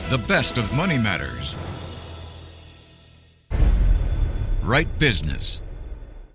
The best of money matters. Right Business.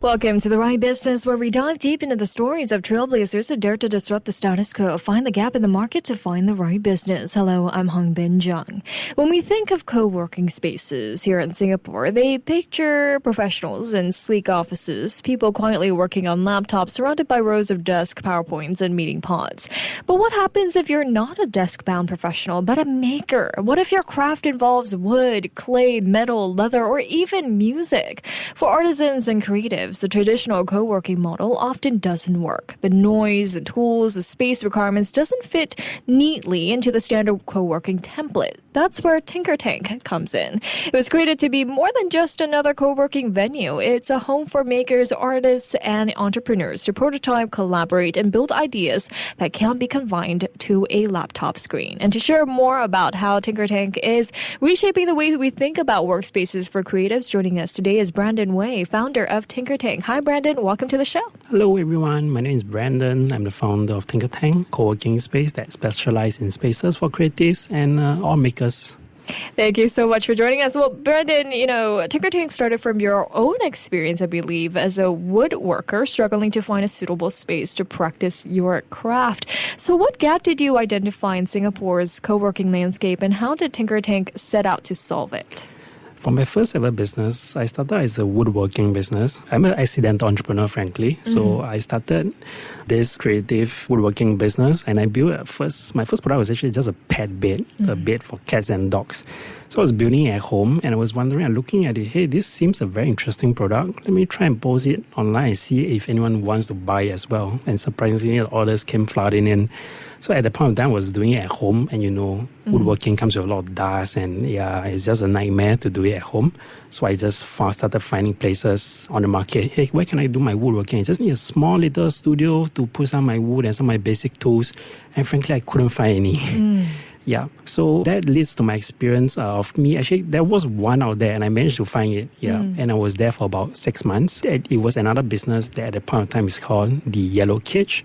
Welcome to The Right Business, where we dive deep into the stories of trailblazers who dare to disrupt the status quo, find the gap in the market to find the right business. Hello, I'm Hongbin Jeong. When we think of co-working spaces here in Singapore, they picture professionals in sleek offices, people quietly working on laptops surrounded by rows of desk PowerPoints and meeting pods. But what happens if you're not a desk-bound professional, but a maker? What if your craft involves wood, clay, metal, leather, or even music? For artisans and creatives, the traditional co-working model often doesn't work. The noise, the tools, the space requirements doesn't fit neatly into the standard co-working template. That's where TinkerTank comes in. It was created to be more than just another co-working venue. It's a home for makers, artists, and entrepreneurs to prototype, collaborate, and build ideas that can't be confined to a laptop screen. And to share more about how TinkerTank is reshaping the way we think about workspaces for creatives, joining us today is Brandon Wei, founder of TinkerTank. Hi, Brandon. Welcome to the show. Hello, everyone. My name is Brandon. I'm the founder of TinkerTank, co-working space that specializes in spaces for creatives and all makers. Thank you so much for joining us. Well, Brandon, TinkerTank started from your own experience, I believe, as a woodworker struggling to find a suitable space to practice your craft. So what gap did you identify in Singapore's co-working landscape, and how did TinkerTank set out to solve it? For my first ever business, I started as a woodworking business. I'm an accidental entrepreneur, frankly. So I started this creative woodworking business, and I built my first product was actually just a pet bed, a bed for cats and dogs. So I was building it at home, and I was wondering and looking at it, hey, this seems a very interesting product. Let me try and post it online and see if anyone wants to buy it as well. And surprisingly, the orders came flooding in. So at the point of time, I was doing it at home, and woodworking comes with a lot of dust, and it's just a nightmare to do it at home. So I just started finding places on the market. Hey, where can I do my woodworking? I just need a small little studio to put some of my wood and some of my basic tools. And frankly, I couldn't find any. Yeah, so that leads to my experience of me. Actually, there was one out there, and I managed to find it. And I was there for about 6 months. It was another business that at the point of time is called the Yellow Cage,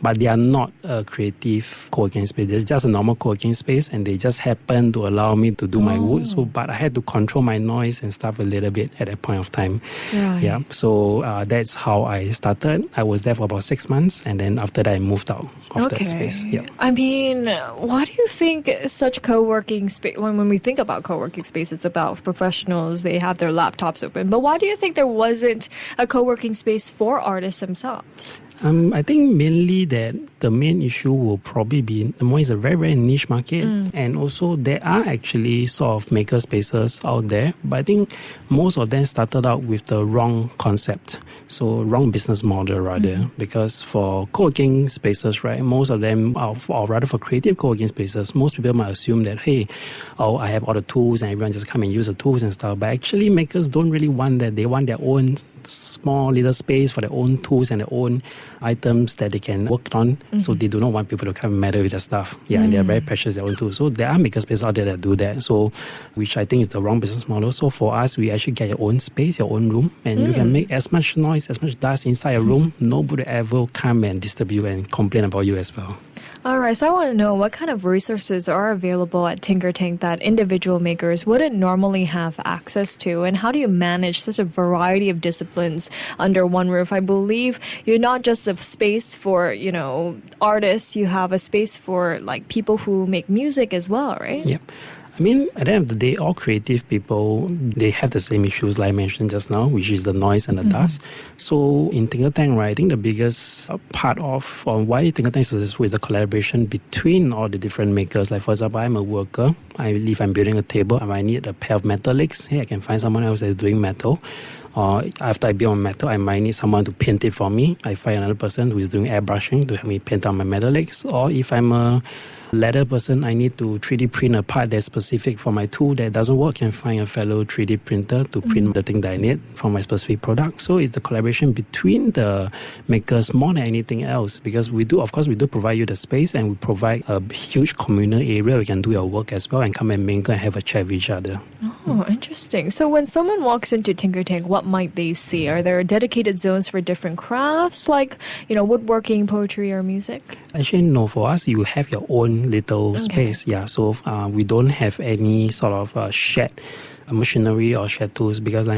but they are not a creative co-working space. It's just a normal co-working space, and they just happen to allow me to do my wood. So, but I had to control my noise and stuff a little bit at that point of time. Right. Yeah, so that's how I started. I was there for about 6 months, and then after that, I moved out of that space. Yeah. I mean, why do you think such co-working space, when we think about co-working space, it's about professionals, they have their laptops open, but why do you think there wasn't a co-working space for artists themselves? I think mainly that the main issue will probably be, the more is a very, very niche market. And also there are actually sort of maker spaces out there, but I think most of them started out with the wrong concept. So wrong business model rather, because for co-working spaces, right, most of them are, or rather for creative co-working spaces, most people might assume that, hey, I have all the tools and everyone just come and use the tools and stuff. But actually makers don't really want that. They want their own small little space for their own tools and their own items that they can work on. So they do not want people to come and meddle with their stuff. And they're very precious, their own tools. So there are makerspaces out there that do that. So, which I think is the wrong business model. So for us, we actually get your own space, your own room, and you can make as much noise, as much dust inside a room. Nobody ever come and disturb you and complain about you as well. All right, so I want to know what kind of resources are available at TinkerTank that individual makers wouldn't normally have access to, and how do you manage such a variety of disciplines under one roof? I believe you're not just a space for, artists, you have a space for like people who make music as well, right? Yep. I mean, at the end of the day, all creative people, they have the same issues like I mentioned just now, which is the noise and the dust. So in TinkerTank, right, I think the biggest part of why TinkerTank is successful is the collaboration between all the different makers. Like, for example, I'm a worker. If I'm building a table, I might need a pair of metal legs. Hey, I can find someone else that's doing metal. After I build on metal, I might need someone to paint it for me. I find another person who is doing airbrushing to help me paint on my metal legs. Or if I'm a leather person, I need to 3D print a part that's specific for my tool that doesn't work. I can find a fellow 3D printer to print the thing that I need for my specific product. So it's the collaboration between the makers more than anything else, because we do provide you the space, and we provide a huge communal area where you can do your work as well and come and mingle and have a chat with each other. Oh, interesting. So when someone walks into TinkerTank, what might they see? Are there dedicated zones for different crafts like, woodworking, poetry, or music? Actually, no. For us, you have your own little space. Yeah. So we don't have any sort of shed machinery or shed tools because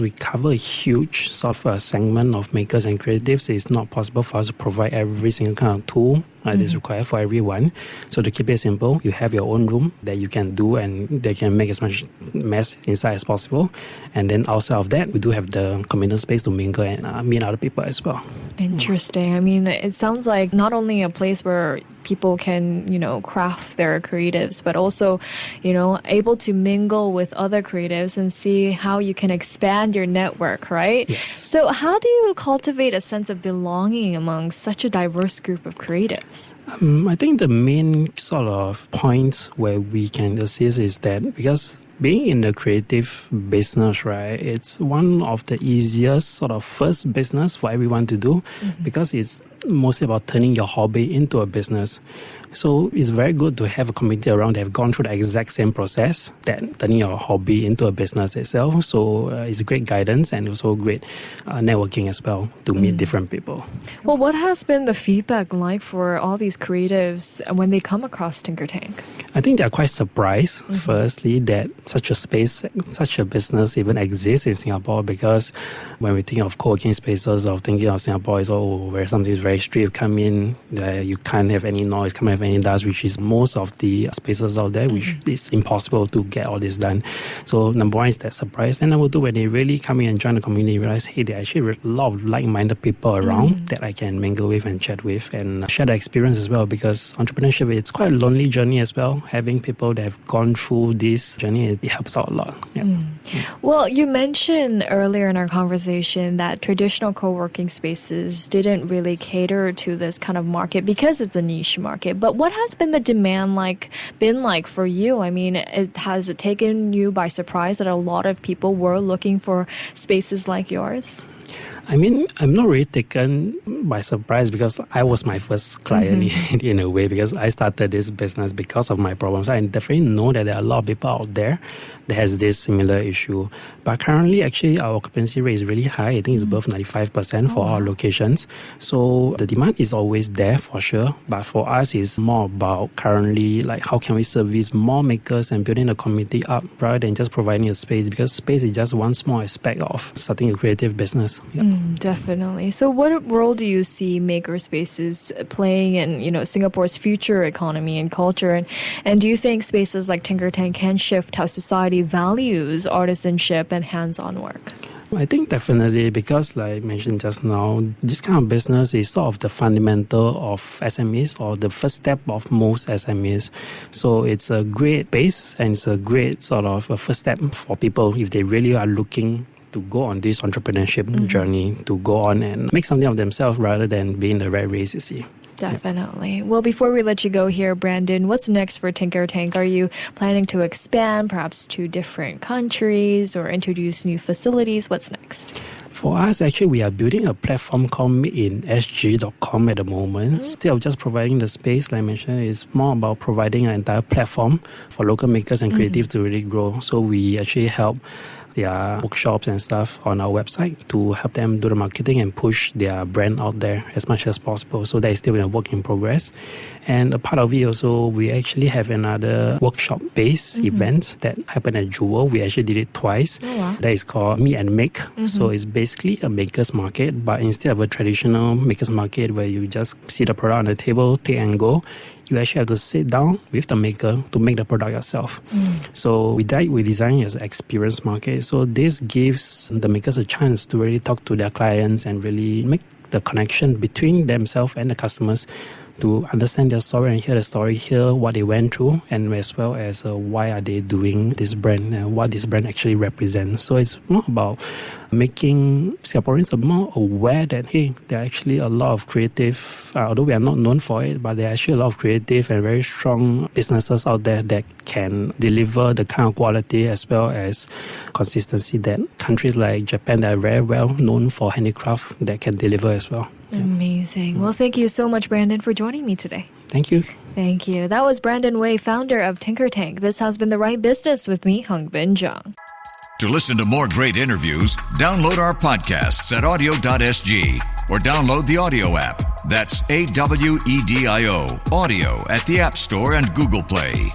we cover a huge sort of segment of makers and creatives. It's not possible for us to provide every single kind of tool that is required for everyone. So to keep it simple, you have your own room that you can do and they can make as much mess inside as possible. And then outside of that, we do have the communal space to mingle and meet other people as well. Interesting. I mean, it sounds like not only a place where people can, craft their creatives, but also, able to mingle with other creatives and see how you can expand your network, right? Yes. So how do you cultivate a sense of belonging among such a diverse group of creatives? I think the main sort of points where we can assist is that because being in the creative business, right, it's one of the easiest sort of first business for everyone to do because it's mostly about turning your hobby into a business. So it's very good to have a community around that have gone through the exact same process, that turning your hobby into a business itself. So it's great guidance and also great networking as well to meet different people. Well, what has been the feedback like for all these creatives when they come across TinkerTank? I think they're quite surprised, firstly, that such a space, such a business even exists in Singapore, because when we think of co-working spaces, or thinking of Singapore is where something is very strict, come in, you can't have any noise, can't have any dust, which is most of the spaces out there, which is impossible to get all this done. So number one is that surprise. And number two, when they really come in and join the community, realize, hey, there are actually a lot of like-minded people around that I can mingle with and chat with and share the experience as well, because entrepreneurship, it's quite a lonely journey as well. Having people that have gone through this journey, it helps out a lot. Yeah. Well, you mentioned earlier in our conversation that traditional co-working spaces didn't really cater to this kind of market because it's a niche market. But what has been the demand been like for you? I mean, has it taken you by surprise that a lot of people were looking for spaces like yours? I mean, I'm not really taken by surprise because I was my first client in a way, because I started this business because of my problems. I definitely know that there are a lot of people out there that has this similar issue. But currently, actually, our occupancy rate is really high. I think it's above 95% for our locations. So the demand is always there for sure. But for us, it's more about currently, like, how can we service more makers and building the community up rather than just providing a space, because space is just one small aspect of starting a creative business. Yeah. Definitely. So what role do you see maker spaces playing in, Singapore's future economy and culture? And do you think spaces like TinkerTank can shift how society values artisanship and hands-on work? I think definitely, because like I mentioned just now, this kind of business is sort of the fundamental of SMEs, or the first step of most SMEs. So it's a great base and it's a great sort of a first step for people if they really are looking to go on this entrepreneurship journey, to go on and make something of themselves rather than being the rat race, you see. Definitely. Yeah. Well, before we let you go here, Brandon, what's next for TinkerTank? Are you planning to expand perhaps to different countries or introduce new facilities? What's next? For us, actually, we are building a platform called meetinsg.com at the moment. Instead of just providing the space, like I mentioned, it's more about providing an entire platform for local makers and creatives to really grow. So we actually help their workshops and stuff on our website to help them do the marketing and push their brand out there as much as possible. So that is still a work in progress. And a part of it also, we actually have another workshop-based event that happened at Jewel. We actually did it twice. Oh, wow. That is called Meet and Make. So it's basically a maker's market, but instead of a traditional maker's market where you just see the product on the table, take and go, you actually have to sit down with the maker to make the product yourself. So we design it as an experience market. So this gives the makers a chance to really talk to their clients and really make the connection between themselves and the customers, to understand their story and hear the story, hear what they went through, and as well as why are they doing this brand and what this brand actually represents. So it's more about making Singaporeans more aware that, hey, there are actually a lot of creative, although we are not known for it, but there are actually a lot of creative and very strong businesses out there that can deliver the kind of quality as well as consistency that countries like Japan that are very well known for handicraft that can deliver as well. Amazing. Well, thank you so much, Brandon, for joining me today. Thank you. Thank you. That was Brandon Wei, founder of TinkerTank. This has been The Right Business with me, Hongbin Jeong. To listen to more great interviews, download our podcasts at audio.sg or download the audio app. That's AWEDIO, audio at the App Store and Google Play.